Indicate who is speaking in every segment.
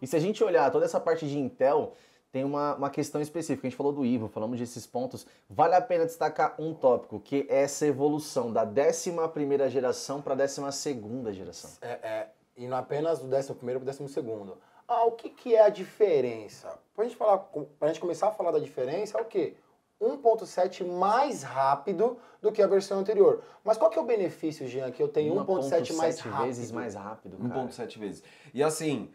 Speaker 1: E se a gente olhar toda essa parte de Intel, tem uma questão específica. A gente falou do Evo, falamos desses pontos. Vale a pena destacar um tópico, que é essa evolução da 11ª geração para a 12ª geração.
Speaker 2: E não apenas do 11º para o 12º. O que é a diferença? Pra gente começar a falar da diferença, é o quê? 1.7 mais rápido do que a versão anterior. Mas qual que é o benefício, Jean, que eu tenho 1.7 mais rápido?
Speaker 1: 1.7 vezes mais rápido, cara.
Speaker 3: 1.7 vezes. E assim,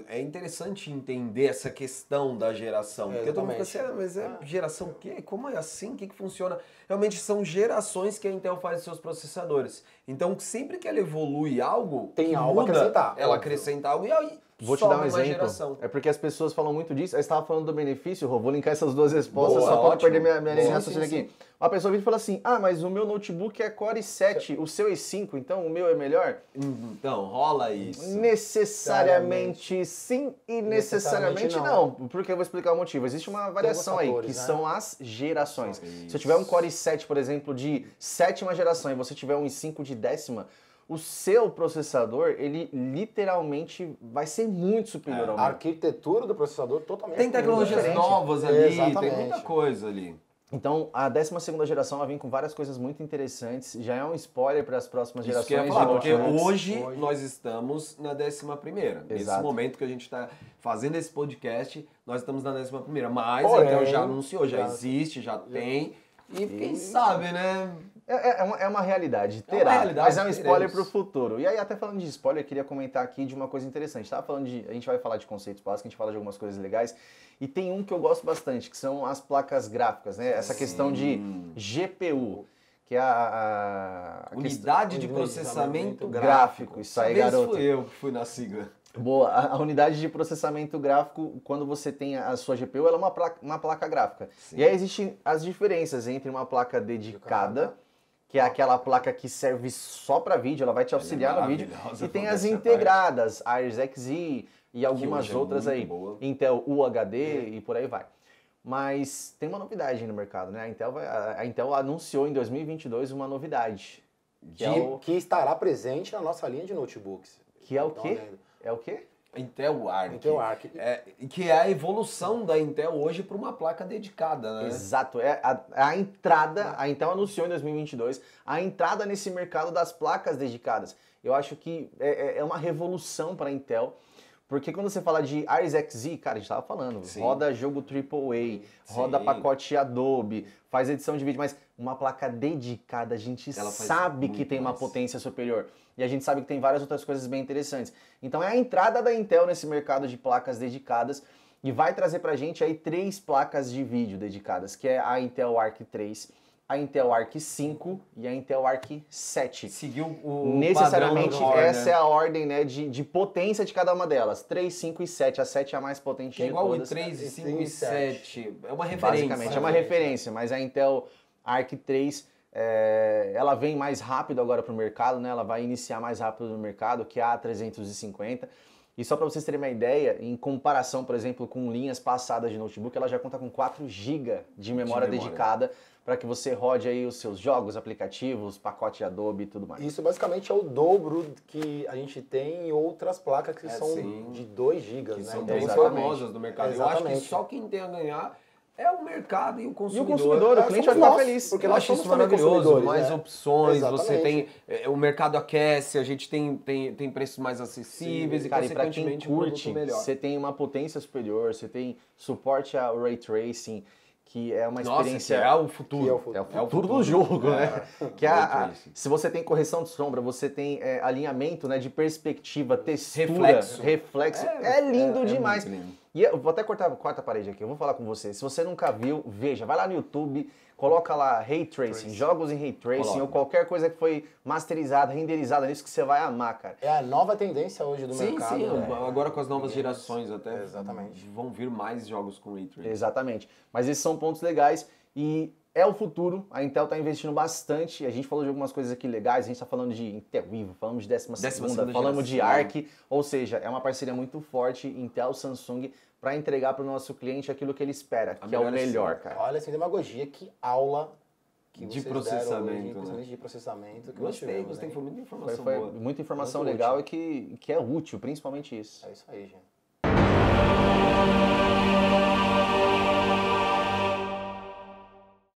Speaker 3: é interessante entender essa questão da geração. Porque todo mundo fica assim, mas geração o quê? Como é assim? O que funciona? Realmente são gerações que a Intel faz dos seus processadores. Então, sempre que ela evolui algo,
Speaker 2: tem algo a acrescentar.
Speaker 3: Ela acrescenta algo e aí
Speaker 1: vou te dar um exemplo.
Speaker 3: Geração.
Speaker 1: É porque as pessoas falam muito disso. Aí você estava falando do benefício, Rô, vou linkar essas duas respostas só para não perder minha linha de raciocínio aqui. Uma pessoa vem e fala assim, mas o meu notebook é Core i7, o seu é i5, então o meu é melhor?
Speaker 3: Então, rola isso.
Speaker 1: Necessariamente sim e necessariamente não. Porque eu vou explicar o motivo. Existe uma variação aí, que são as gerações. Se eu tiver um Core i7, por exemplo, de 7ª geração e você tiver um i5 de 10ª, o seu processador, ele literalmente vai ser muito superior ao meu.
Speaker 2: A arquitetura do processador totalmente
Speaker 3: tem tecnologias novas ali, tem muita coisa ali.
Speaker 1: Então, a 12ª geração vai vir com várias coisas muito interessantes. Já é um spoiler para as próximas gerações.
Speaker 3: Isso que eu ia falar, porque hoje nós estamos na 11ª. Nesse momento que a gente está fazendo esse podcast, nós estamos na 11ª. Mas a Intel já anunciou, já existe, já tem. E quem sabe, né?
Speaker 1: É uma realidade, terá, mas é um spoiler para o futuro. E aí, até falando de spoiler, eu queria comentar aqui de uma coisa interessante. A gente vai falar de conceitos básicos, a gente fala de algumas coisas legais, e tem um que eu gosto bastante, que são as placas gráficas, né? Essa questão de GPU, que é a
Speaker 3: unidade de processamento gráfico.
Speaker 1: Isso aí, garoto.
Speaker 3: Fui eu que fui na sigla.
Speaker 1: Boa, a unidade de processamento gráfico, quando você tem a sua GPU, ela é uma placa gráfica. Sim. E aí existem as diferenças entre uma placa dedicada, que é aquela placa que serve só para vídeo, ela vai te auxiliar no vídeo, e tem as integradas, a Iris Xe e algumas outras aí, boa. Intel UHD e por aí vai. Mas tem uma novidade no mercado, né? A Intel anunciou em 2022 uma novidade.
Speaker 2: Que estará presente na nossa linha de notebooks.
Speaker 1: Que é o quê? É o quê?
Speaker 3: Intel Arc.
Speaker 2: Intel Arc.
Speaker 3: Que é a evolução da Intel hoje para uma placa dedicada, né?
Speaker 1: Exato. A entrada, a Intel anunciou em 2022, a entrada nesse mercado das placas dedicadas. Eu acho que é uma revolução para a Intel, porque quando você fala de Iris Xe, cara, a gente estava falando, roda jogo AAA, roda pacote Adobe, faz edição de vídeo, mas uma placa dedicada, a gente sabe que tem uma potência superior. E a gente sabe que tem várias outras coisas bem interessantes. Então é a entrada da Intel nesse mercado de placas dedicadas e vai trazer pra gente aí 3 placas de vídeo dedicadas, que é a Intel Arc 3, a Intel Arc 5 e a Intel Arc 7.
Speaker 3: Seguiu o
Speaker 1: necessariamente
Speaker 3: padrão
Speaker 1: essa é a ordem, né, de potência de cada uma delas. 3, 5 e 7. A 7 é a mais potente de todas.
Speaker 3: É igual o 3, 5 e 7. É uma referência.
Speaker 1: Basicamente, é uma referência, mas a Intel Arc 3... ela vem mais rápido agora para o mercado, né? Ela vai iniciar mais rápido no mercado que a A350. E só para vocês terem uma ideia, em comparação, por exemplo, com linhas passadas de notebook, ela já conta com 4 GB de memória dedicada para que você rode aí os seus jogos, aplicativos, pacote Adobe e tudo mais.
Speaker 2: Isso basicamente é o dobro que a gente tem em outras placas que são de 2 GB, né?
Speaker 3: São bem famosas no mercado. Eu acho que só quem tem a ganhar é o mercado e o consumidor.
Speaker 1: E o consumidor, o cliente vai ficar feliz.
Speaker 3: Porque nós somos maravilhoso, mais opções, você tem... O mercado aquece, a gente tem preços mais acessíveis e,
Speaker 1: cara,
Speaker 3: consequentemente, um produto melhor.
Speaker 1: Você tem uma potência superior, você tem suporte a Ray Tracing, que é uma experiência...
Speaker 3: que é o futuro.
Speaker 1: É o futuro do jogo, né? Que se você tem correção de sombra, você tem alinhamento, né, de perspectiva, textura, reflexo. É lindo demais. E eu vou até cortar a quarta parede aqui, eu vou falar com você. Se você nunca viu, veja, vai lá no YouTube, coloca lá Ray Tracing, jogos em Ray Tracing ou qualquer coisa que foi masterizada, renderizada nisso que você vai amar, cara.
Speaker 2: É a nova tendência hoje do mercado.
Speaker 3: Sim, agora com as novas gerações até
Speaker 2: exatamente.
Speaker 3: Vão vir mais jogos com Ray Tracing.
Speaker 1: Exatamente. Mas esses são pontos legais e é o futuro. A Intel está investindo bastante. A gente falou de algumas coisas aqui legais. A gente está falando de Intel Evo, falamos de 12ª, falamos de Arc. Ou seja, é uma parceria muito forte Intel-Samsung para entregar para o nosso cliente aquilo que ele espera, que é o melhor, cara.
Speaker 2: Olha, sem demagogia, que aula que
Speaker 3: de processamento,
Speaker 2: hoje, principalmente de processamento. Que
Speaker 3: gostei, foi muita informação
Speaker 1: boa.
Speaker 3: Foi
Speaker 1: muita informação legal e que é útil, principalmente isso.
Speaker 2: É isso aí, gente.